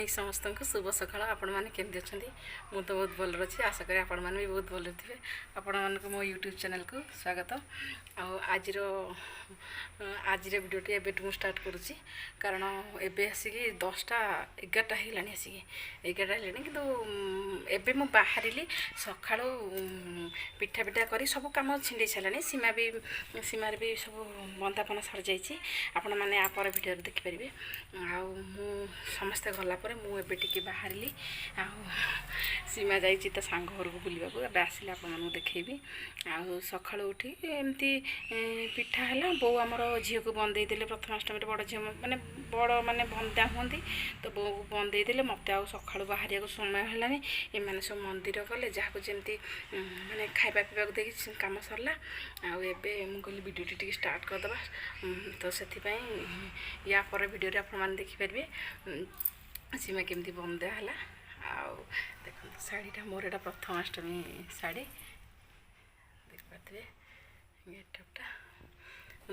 Morning समस्त को शुभ सकाळ आपण माने केमती अछंती मु तो बहुत भल अछि आशा करी आपण माने भी बहुत भल थिबे आपण मान को मो यूट्यूब चैनल को स्वागत आज वीडियो टी एबे टू स्टार्ट करूची कारण एबे आसिकी 10टा 11टा हेलानी आसिकी 11टा हेलानी किंतु एबे मु बाहरिली सकाळो पिठा पिठा करी सब काम छिंडे छलानी सीमा भी सब बंदापना सर जाइछि आपण माने आ पर वीडियो देखि परिबे आ मु समस्ते गला पर मु एबे टिके बाहरली आ सीमा जाइछि त सांग घर को बुलिबा को एबे आसिला आपण मानु देखैबी आ सखाळो उठी एमती पिठा हला बो हमर झियो को बंदै देले प्रथमाष्टमी रे बड़ झियो माने बंदा होंदी तो बो को बंदै देले मते आ सखाळो बाहरिया को समय हलानी ए माने सब मंदिर गले जा को जेमती माने खाइबा पीबा को देखि काम सरला आ एबे मु कहली वीडियो टिके स्टार्ट कर दबा तो सेथि पई या पर वीडियो रे आपण मान देखि परबे सीमा केमती बंदा हला आ देखो साड़ीटा मोर एटा प्रथमाष्टमी साड़ी देख पाते गेटअपटा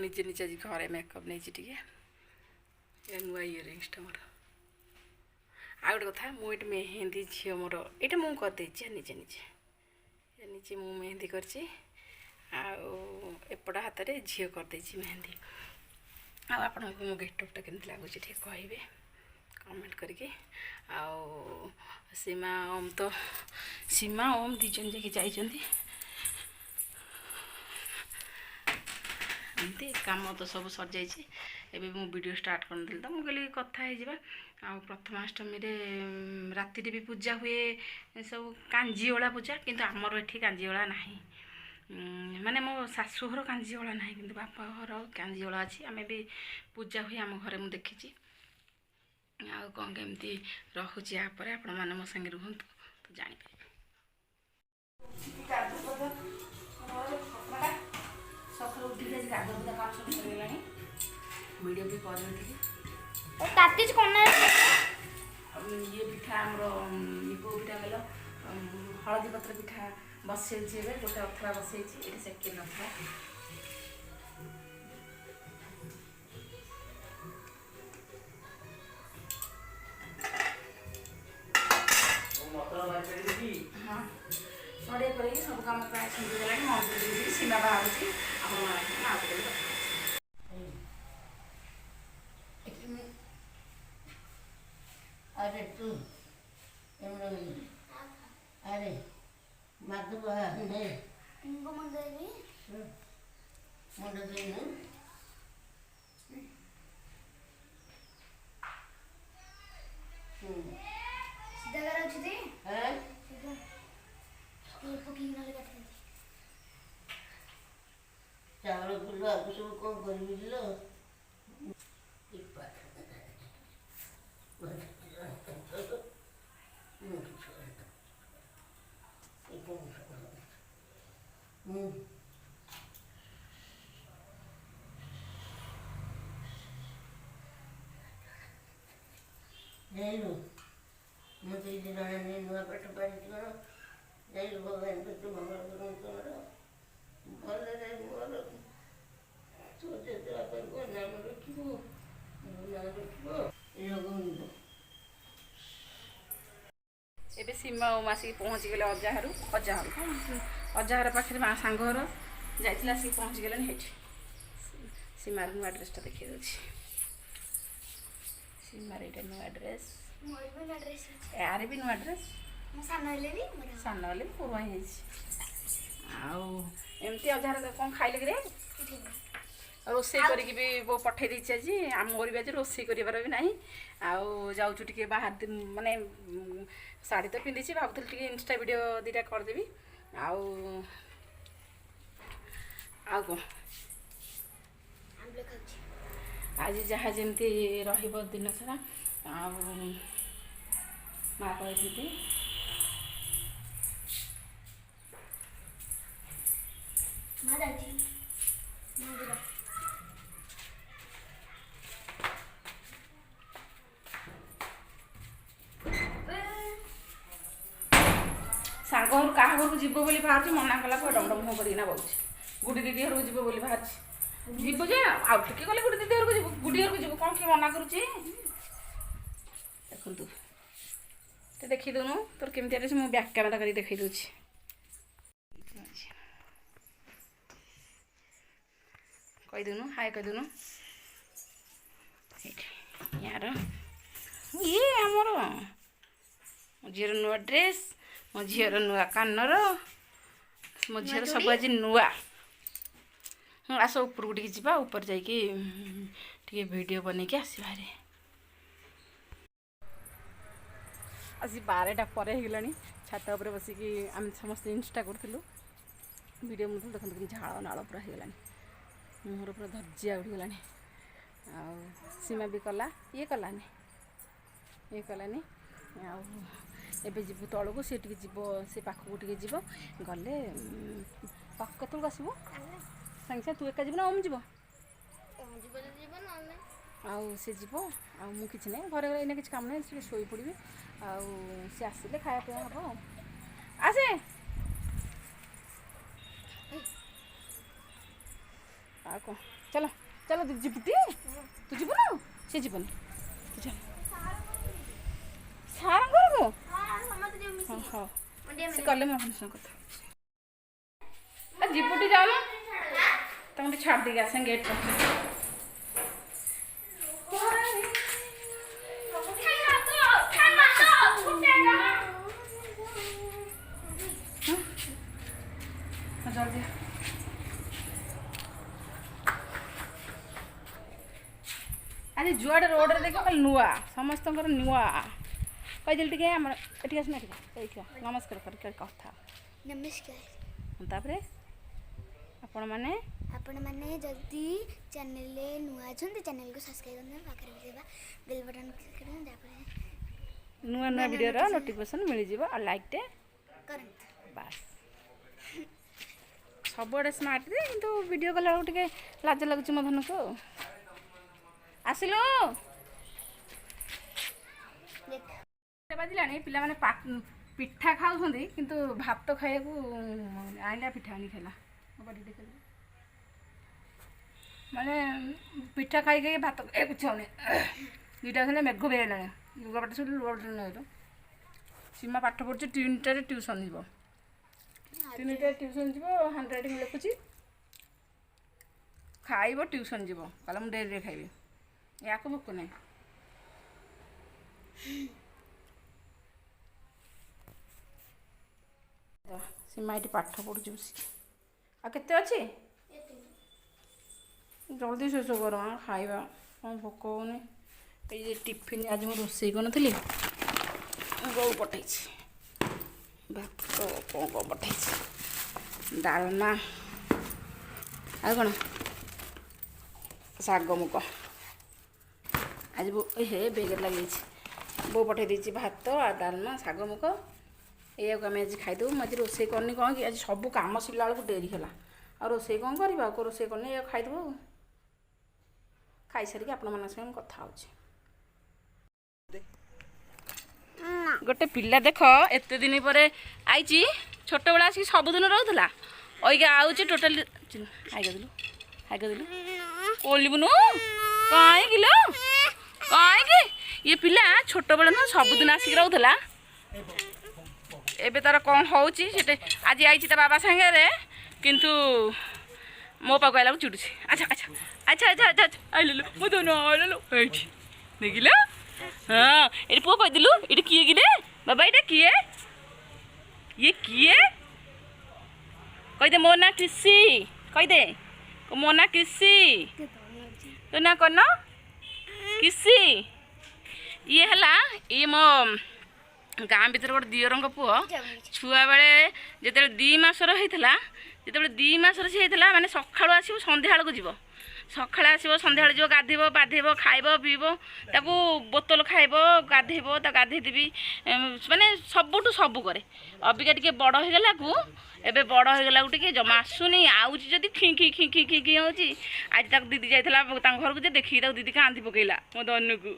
निजे निजे आज घरे मेकअप नहीं टे नुआ इयरिंग्सटा मोर आ गोटे कथा मुझे मेहंदी झील मोर ये मुझे करदे निजे निजे निजे मु मेहंदी करची एपट हाथ में झील करदे मेहंदी आपण मो गेटअपटा केमती लगुच कहे कमेंट करके सीमा ओम दीजन जाकि जाइछन्ती एमती काम तो सब सर जाइए एबे मु वीडियो स्टार्ट कर देली तो मुझे कथा आ प्रथमाष्टमी रे राति भी पूजा हुए सब कांजीओला पूजा किंतु आमर एठी कांजीओला नाही माने मो शाशुघर कांजीओला नाही किंतु बापा घर कांजीओला अछि आमे भी पूजा हुए आम घरे मु देखिछि आ कौन केमती रखुची या पर आपण माने मो संगे रुहंतु तो जानि पारे सकाल उठी आज गाधो बुधा काम सब करलानी वीडियो भी कर रही ओ तातीज कोना ये पिठा हमरो ये को पिठा गलो हळदी पत्र पिठा बसै छी बे गोटे अथरा बसै छी एटा सेकेंड अथरा हाँ नड़िया कर सब कम प्राय छुंदीगला मंदिर सीमा बाहर अरे तू अरे माधव है इनको मंदिर मुंड देनु सीधा कर अछि दे हैं सीधा ये पकी न लगा थे चावल गुलो आगु सब कोन करबी लो इपा जाइलु मते जे जाने ने नुआ पाठ पढ़ी करो जाइलु भगवान तो मंगल करो तोरो भल रे मोर सोचे तेरा पर को नाम रखिबो योगुंद एबे सीमा ओ मासी पहुँच गले अजाहर पाखे माँ सांग घर जाइला सी पहुँच गले हेठी सीमार नुआ ड्रेसटा देखिए दउछि सीमार एटा नुआ ड्रेस मोर भी ना ड्रेस यार भी नुआ ड्रेस मो सानले भी सानले पुरवा हे एमती अजार कौन खाइले रे रोसे करिक भी वो पठे दी आज आम मोर भी आज रोसे कर भी नहीं आउ टे बाहर माने शाढ़ी तो पिंधि भावुल टे इंस्टा वीडियो दीटा करदेवी आउ कौन आज जहाँ जमती दिन सारा माँ कही मां जाती मंदिर सांग घर क्या घर को जीव बोली बाहर मना कला डमडम मुँह करना बहुत गुड़ी दीदी घर को जीव बोली बाहर जीव जे आउ टे गले गुड़ी दीदी घर को जीव गुड़ी घर को जीव कौन किए मना करुचे देखु ମୋତେ ଦେଖେଇ ଦେଉନୁ ତୋର କେମିତି ଅଛି ମୁଁ ବ୍ୟାକ୍ କ୍ୟାମେରା କରିକି ଦେଖେଇ ଦେଉଛି। କହିଦେଉନୁ ହାଏ କହିଦେଉନୁ। ୟାର ଇଏ ଆମର ମୋ ଝିଅର ନୂଆ ଡ୍ରେସ୍, ମୋ ଝିଅର ନୂଆ କାନର, ମୋ ଝିଅର ସବୁ ଆଜି ନୂଆ। ଆସ ଉପରକୁ ଟିକେ ଯିବା, ଉପରେ ଯାଇକି ଟିକେ ଭିଡ଼ିଓ ବନେଇକି ଆସିବା ଭାରି। ଆଜି 12ଟା ପରେ ହେଇଗଲାଣି। ଛାତ ଉପରେ ବସିକି ଆମେ ସମସ୍ତେ ଇନଷ୍ଟା କରୁଥିଲୁ, ଭିଡ଼ିଓ ବନଉଥିଲୁ। ଦେଖନ୍ତୁ କେମିତି ଝାଳ ନାଳ ପୁରା ହେଇଗଲାଣି, ମୁହଁର ପୁରା ଧର୍ଯ୍ୟା ଉଠିଗଲାଣି। ଆଉ ସୀମା ବି କଲା, ଇଏ କଲାନି। ଆଉ ଏବେ ଯିବୁ ତଳକୁ, ସେ ଟିକେ ଯିବ, ସେ ପାଖକୁ ଟିକେ ଯିବ। ଗଲେ କେତେବେଳକୁ ଆସିବୁ? ସାଙ୍ଗେ ସାଙ୍ଗେ ତୁ ଏକା ଯିବୁ ନା ଅମି ଯିବ? ଆଉ ସେ ଯିବ, ଆଉ ମୁଁ କିଛି ନାହିଁ, ଘରେ ଏଇନା କିଛି କାମ ନାହିଁ, ଟିକେ ଶୋଇପଡ଼ିବି। ଆଉ ସେ ଆସିଲେ ଖାଇବା ପିଇବା ହେବ। ଆସେ ଆଉ କ'ଣ, ଚାଲ ଚାଲ ଯିବୁ ଟି? ତୁ ଯିବୁନୁ? ସେ ଯିବନି, ତୁ ଚାଲ ସାରଙ୍କ ଘରକୁ। ହଁ ହଉ, ସେ କଲେ ମୁଁ ଆପଣଙ୍କ ସାଙ୍ଗେ କଥା ହେଉଛି। ଯିବୁଟି ଯାଉନ, ତାଙ୍କୁ ଟିକେ ଛାଡ଼ି ଦେଇକି ଆସେ ଗେଟ୍ ପାଖରେ। ଜଲ୍ଦି ଆଜି ଯୁଆଡ଼େ ରୋଡ଼ରେ ଦେଖିବ ଖାଲି ନୂଆ, ସମସ୍ତଙ୍କର ନୂଆ। କହିଦେଲି ଟିକେ ଆମର ଏଠିକି ଆସୁନା, ଟିକେ ଏଇଠି ନମସ୍କାର କରି କଥା। ନମସ୍କାର। ତାପରେ ଆପଣମାନେ ଯଦି ଚ୍ୟାନେଲରେ ନୂଆ ଅଛନ୍ତି ଚ୍ୟାନେଲକୁ ସବସ୍କ୍ରାଇବ୍ କରିଦେବେ, ପାଖରେ ଥିବା ବେଲ୍ ବଟନ୍ କ୍ଲିକ୍ କରିଦେବେ, ତାପରେ ନୂଆ ନୂଆ ଭିଡ଼ିଓର ନୋଟିଫିକେସନ୍ ମିଳିଯିବ। ଆଉ ଲାଇକ୍ଟେ କରନ୍ତୁ। ବାସ୍, ସବୁଆଡ଼େ ସ୍ମାର୍ଟରେ, କିନ୍ତୁ ଭିଡ଼ିଓ କଲାବେଳକୁ ଟିକେ ଲାଜ ଲାଗୁଛି ମୋ ଧନକୁ। ଆଉ ଆସିଲୁ ବାଜିଲାଣି, ପିଲାମାନେ ପିଠା ଖାଉଛନ୍ତି କିନ୍ତୁ ଭାତ ଖାଇବାକୁ ଆଣିଲା, ପିଠା ଆଣି ଖାଇଲା। ମାନେ ପିଠା ଖାଇ ଖାଇ ଭାତ ଖାଇବାକୁ ଇଚ୍ଛା ହେଉନି। ଦୁଇଟା ହେଲେ ମେଘ ବି ହେଇଲାଣି, ଲୁଗାପଟା ସବୁ ଲୋଡ଼। ସୀମା ପାଠ ପଢ଼ୁଛି, 3ଟାରେ ଟ୍ୟୁସନ୍ ଯିବ। 3ଟାରେ ଟ୍ୟୁସନ୍ ଯିବ, ହ୍ୟାଣ୍ଡ ରାଇଟିଂ ଲେଖୁଛି, ଖାଇବ, ଟ୍ୟୁସନ୍ ଯିବ। କହିଲା ମୁଁ ଡେରିରେ ଖାଇବି। ୟାକୁ ଭୋକ ନାହିଁ। ସୀମା ଏଠି ପାଠ ପଢ଼ୁଛି ବସିକି। ଆଉ କେତେ ଅଛି? ଜଲ୍ଦି ଶେଷ କର, ଖାଇବା, କ'ଣ ଭୋକ ହେଉନି। ଏଇ ଯେ ଟିଫିନ୍ ଆଜି ମୁଁ ରୋଷେଇ କରିନଥିଲି, ବୋଉ ପଠେଇଛି ଭାତ, କ'ଣ ପଠେଇଛି, ଡାଲମା, ଆଉ କ'ଣ ଶାଗ ମୁଗ। ଆଜି ହେ ବେଗରେ ଲାଗିଯାଇଛି। ବୋଉ ପଠେଇ ଦେଇଛି ଭାତ ଆଉ ଡାଲମା, ଶାଗ ମୁଗ। ଏଇଆକୁ ଆମେ ଆଜି ଖାଇଦେବୁ। ମୁଁ ଆଜି ରୋଷେଇ କରିନି, କ'ଣ କି ଆଜି ସବୁ କାମ ସରିଲା ବେଳକୁ ଡେରି ହେଲା। ଆଉ ରୋଷେଇ କ'ଣ କରିବା, ଆଉ ରୋଷେଇ କରିନି, ଏଇଆକୁ ଖାଇଦେବୁ। ଆଉ ଖାଇସାରିକି ଆପଣମାନଙ୍କ ସାଙ୍ଗେ ମୁଁ କଥା ହେଉଛି। ଗୋଟେ ପିଲା ଦେଖ ଏତେ ଦିନ ପରେ ଆଇଛି, ଛୋଟବେଳେ ଆସିକି ସବୁଦିନ ରହୁଥିଲା, ଅଇକା ଆଉଛି ଟୋଟାଲି। ହାଇଗଦେଲୁ ଓଲିବୁନୁ, କାହିଁକି ଲୋ, କାହିଁକି? ଇଏ ପିଲା ଛୋଟବେଳେ ନୁହଁ ସବୁଦିନ ଆସିକି ରହୁଥିଲା, ଏବେ ତାର କ'ଣ ହେଉଛି ସେଟା। ଆଜି ଆଇଛି ତା ବାବା ସାଙ୍ଗରେ, କିନ୍ତୁ ମୋ ପାଖକୁ ଆଇଲାକୁ ଚିଡ଼ୁଛି। ଆଚ୍ଛା ଆଚ୍ଛା ଆଚ୍ଛା ଆଚ୍ଛା ଆଚ୍ଛା ଆଚ୍ଛା ଆଇଲୁ ମୁଁ ତ ଆଇଲୁ ଏଇଠି ଦେଖିଲ। ହଁ ଏଠି ପୁଅ କହିଦେଲୁ, ଏଇଠି କିଏ କିରେ ବାବା, ଏଇଟା କିଏ? ଇଏ କିଏ? କହିଦେ ମୋ ନାଁ କ୍ରିସି, କହିଦେ ମୋ ନାଁ କ୍ରିସି। ତୋ ନାଁ କ'ଣ? କ୍ରିସି। ଇଏ ହେଲା, ଇଏ ମୋ ଗାଁ ଭିତରେ ଗୋଟେ ଦିଅରଙ୍କ ପୁଅ। ଛୁଆବେଳେ ଯେତେବେଳେ 2 ମାସର ହେଇଥିଲା, ଯେତେବେଳେ 2 ମାସର ସେ ହେଇଥିଲା, ମାନେ ସକାଳୁ ଆସିବ ସନ୍ଧ୍ୟାବେଳକୁ ଯିବ, ସକାଳେ ଆସିବ ସନ୍ଧ୍ୟାବେଳେ ଯିବ, ଗାଧେଇବ ପାଧେଇବ, ଖାଇବ ପିଇବ, ତାକୁ ବୋତଲ ଖାଇବ, ଗାଧେଇବ, ତାକୁ ଗାଧେଇ ଦେବି, ମାନେ ସବୁଠୁ ସବୁ କରେ। ଅବିକା ଟିକେ ବଡ଼ ହେଇଗଲାକୁ, ଏବେ ବଡ଼ ହେଇଗଲାକୁ ଟିକେ ଜମା ଆସୁନି, ଆଉଛି ଯଦି ଖି ଖି ଖି ଖି ଖି ଖି ହେଉଛି। ଆଜି ତାକୁ ଦିଦି ଯାଇଥିଲା ତାଙ୍କ ଘରକୁ, ଯେ ଦେଖିକି ତାକୁ ଦିଦି କାନ୍ଦି ପକେଇଲା ମୋ ଧନକୁ।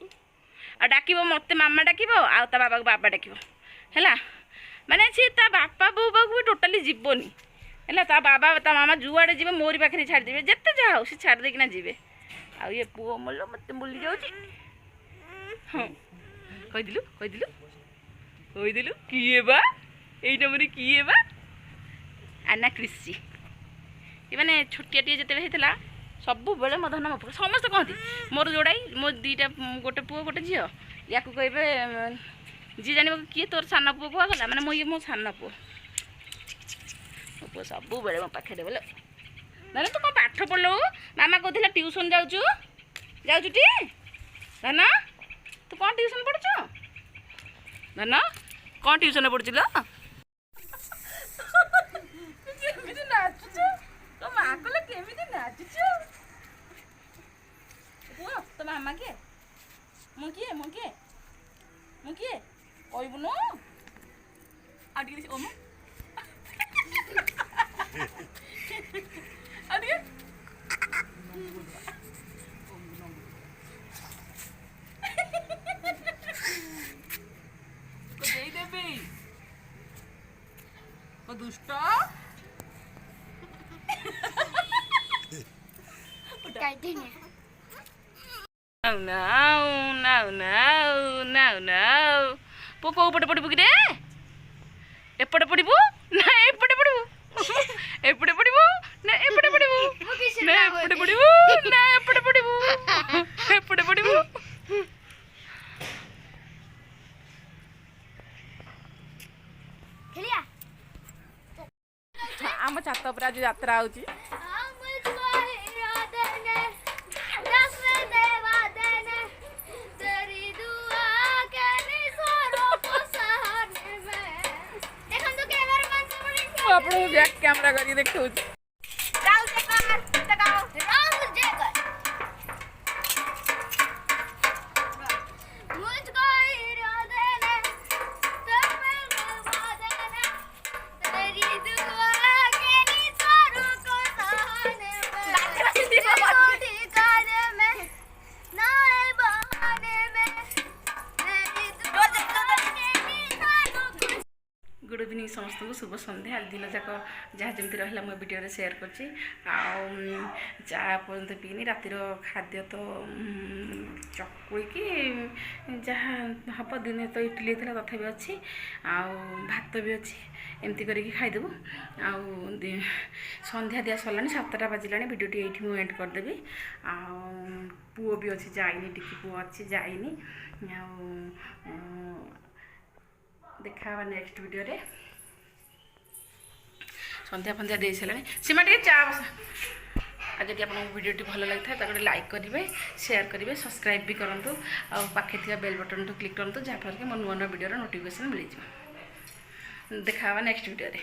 ଆଉ ଡାକିବ ମୋତେ ମାମା ଡାକିବ, ଆଉ ତା ବାବାକୁ ବାବା ଡାକିବ ହେଲା। ମାନେ ସିଏ ତା ବାପା ବୋଉ ପାଖକୁ ବି ଟୋଟାଲି ଯିବନି ହେଲା। ତା ବାବା ତା ମାମା ଯୁଆଡ଼େ ଯିବେ ମୋରି ପାଖରେ ଛାଡ଼ିଦେବେ, ଯେତେ ଯାହା ହଉ ସେ ଛାଡ଼ି ଦେଇକିନା ଯିବେ। ଆଉ ଇଏ ପୁଅ ମୂଲ୍ୟ ମୋତେ ବୁଲି ଯାଉଛି। ହଁ କହିଦେଲୁ କହିଦେଲୁ କହିଦେଲୁ କିଏ ବା ଏଇ ନମ୍ବରରେ କିଏ ବା ଆନା କ୍ରିସି ଏମାନେ ଛୋଟିଆଟିଏ ଯେତେବେଳେ ହେଇଥିଲା ସବୁବେଳେ ମୋ ଧନ ମୋ ପୁଅ ସମସ୍ତେ କହନ୍ତି ମୋର ଯୋଡ଼ାଇ ମୋ ଦୁଇଟା ଗୋଟେ ପୁଅ ଗୋଟେ ଝିଅ ୟାକୁ କହିବେ ଯିଏ ଜାଣିବ କିଏ ତୋର ସାନ ପୁଅ କୁହାଗଲା ମାନେ ମୋ ଇଏ ମୋ ସାନ ପୁଅ ମୋ ପୁଅ ସବୁବେଳେ ମୋ ପାଖରେ ବୋଲେ ଧନ ତୁ କ'ଣ ପାଠ ପଢ଼ିଲୁ ମାମା କହୁଥିଲା ଟ୍ୟୁସନ୍ ଯାଉଛୁ ଟି ଧନ ତୁ କ'ଣ ଟ୍ୟୁସନ୍ ପଢ଼ୁଛୁ ଧନ କ'ଣ ଟ୍ୟୁସନ୍ ପଢ଼ୁଛୁ ଲୋ କେମିତି ନାଚୁଛୁ ତୋ ମାଆ କହିଲେ କେମିତି ନାଚୁଛୁ ପୁଅ ତୋ ମାମା କିଏ ମୁଁ କିଏ କହିବୁନୁ ଆଉ ଟିକେ ଓମ ଆଉ ଟିକେ ଦେଇଦେବି ଦୁଷ୍ଟ ପୁଅ କୋଉ ପଟେ ପଡ଼ିବୁ କିରେ ଏପଟେ ପଡ଼ିବୁ ନା ଏପଟେ ପଡ଼ିବୁ ଏପଟେ ପଡ଼ିବୁ ନା ଏପଟେ ପଡ଼ିବୁ ନା ଏପଟେ ପଡ଼ିବୁ ନା ଏପଟେ ପଡ଼ିବୁ ଏପଟେ ପଡ଼ିବୁ ଆମ ଛାତ ଉପରେ ଆଜି ଯାତ୍ରା ହଉଛି ମୁଁ ଆପଣଙ୍କୁ ବ୍ୟାକ୍ କ୍ୟାମେରା କରିକି ଦେଖାଉଛି गुड इवनिंग समस्त को शुभ सन्ध्या दिन जाक जहाँ जमी रहा मुझे भिडियो सेयार कर पर्यंत पीनी रातिर खाद्य तो चकुई कि जहाँ हम दिन तो इडली था तथा भी अच्छी भात भी अच्छी एमती करके खाईदेबू संध्या दिया सरला 7टा बाजिला भिडियो ये एंड करदेवी पुओ भी अच्छी जाइनी टिकी पुओ अच्छी जाइनी देखा नेक्स्ट वीडियो रे संध्या फंध्या दे सारे सीमा टे चा बस आज जब आपको वीडियो भल लगी था गोटे लाइक करेंगे शेयर करेंगे सब्सक्राइब भी करूँ पाखे थी बेल बटन तो क्लिक करूँ जहाँफल कि मो नुआ नुआ वीडियो नोटिफिकेशन मिल जाए देखा नेक्स्ट वीडियो रे।